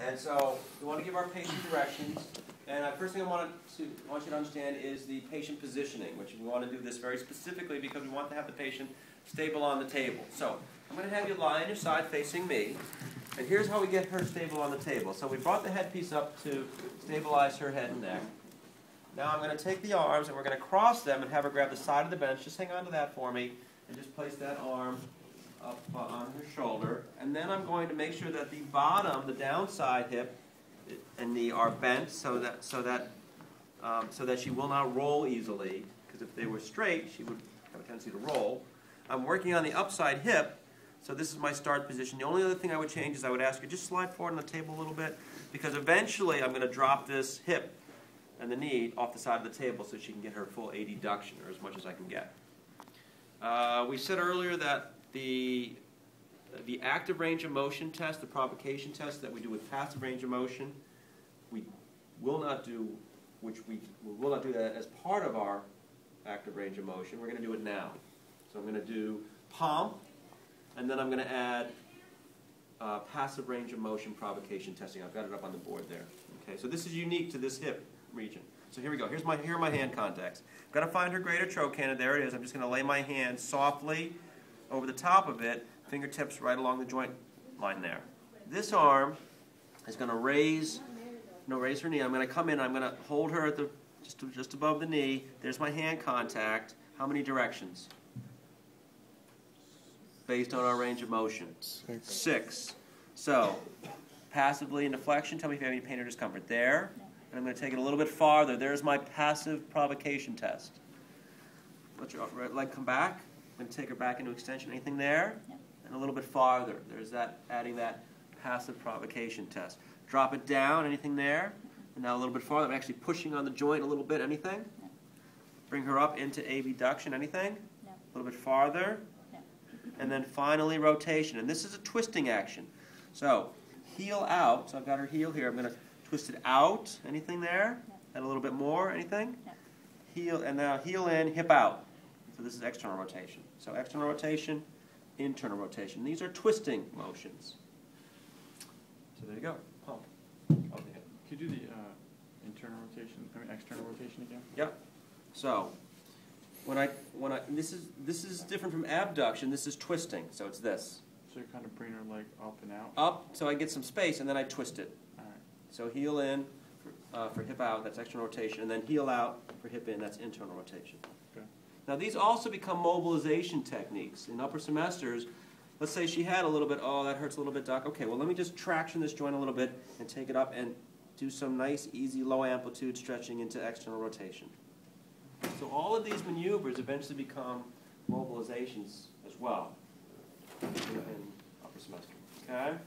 And so we want to give our patient directions. And first thing I want you to understand is the patient positioning, which we want to do this very specifically because we want to have the patient stable on the table. So I'm going to have you lie on your side facing me. And here's how we get her stable on the table. So we brought the headpiece up to stabilize her head and neck. Now I'm going to take the arms and we're going to cross them and have her grab the side of the bench. Just hang on to that for me. And just place that arm up on her shoulder. And then I'm going to make sure that the bottom, the downside hip, and knee are bent so that she will not roll easily. Because if they were straight, she would have a tendency to roll. I'm working on the upside hip. So this is my start position. The only other thing I would change is I would ask her just slide forward on the table a little bit, because eventually I'm going to drop this hip and the knee off the side of the table so she can get her full adduction, or as much as I can get. We said earlier that the active range of motion test, the provocation test that we do with passive range of motion, we will not do, we will not do that as part of our active range of motion. We're going to do it now. So I'm going to do POMP, and then I'm going to add passive range of motion provocation testing. I've got it up on the board there. Okay, so this is unique to this hip region. So here we go. Here are my hand contacts. I've got to find her greater trochanter. There it is. I'm just going to lay my hand softly over the top of it, fingertips right along the joint line there. This arm is going to raise her knee. I'm going to come in. I'm going to hold her at just above the knee. There's my hand contact. How many directions? Based on our range of motion? 6. So, passively in deflection, tell me if you have any pain or discomfort. There. And I'm going to take it a little bit farther. There's my passive provocation test. Let your right leg come back. I'm going to take her back into extension. Anything there? And a little bit farther. There's that, adding that passive provocation test. Drop it down. Anything there? And now a little bit farther. I'm actually pushing on the joint a little bit. Anything? Bring her up into abduction. Anything? A little bit farther. And then finally rotation. And this is a twisting action. So heel out. So I've got her heel here. I'm going to twist it out. Anything there? And a little bit more. Anything? Heel, and now heel in, hip out. So this is external rotation. So external rotation, internal rotation. These are twisting motions. So there you go. Pump. Could you do the external rotation again? Yep. So this is different from abduction. This is twisting. So it's this. So you kind of bring her leg up and out. Up, so I get some space, and then I twist it. All right. So heel in for hip out. That's external rotation, and then heel out for hip in. That's internal rotation. Okay. Now these also become mobilization techniques in upper semesters. Let's say she had a little bit. Oh, that hurts a little bit, doc. Okay, well let me just traction this joint a little bit and take it up and do some nice, easy, low amplitude stretching into external rotation. So all of these maneuvers eventually become mobilizations as well in upper semester. Okay?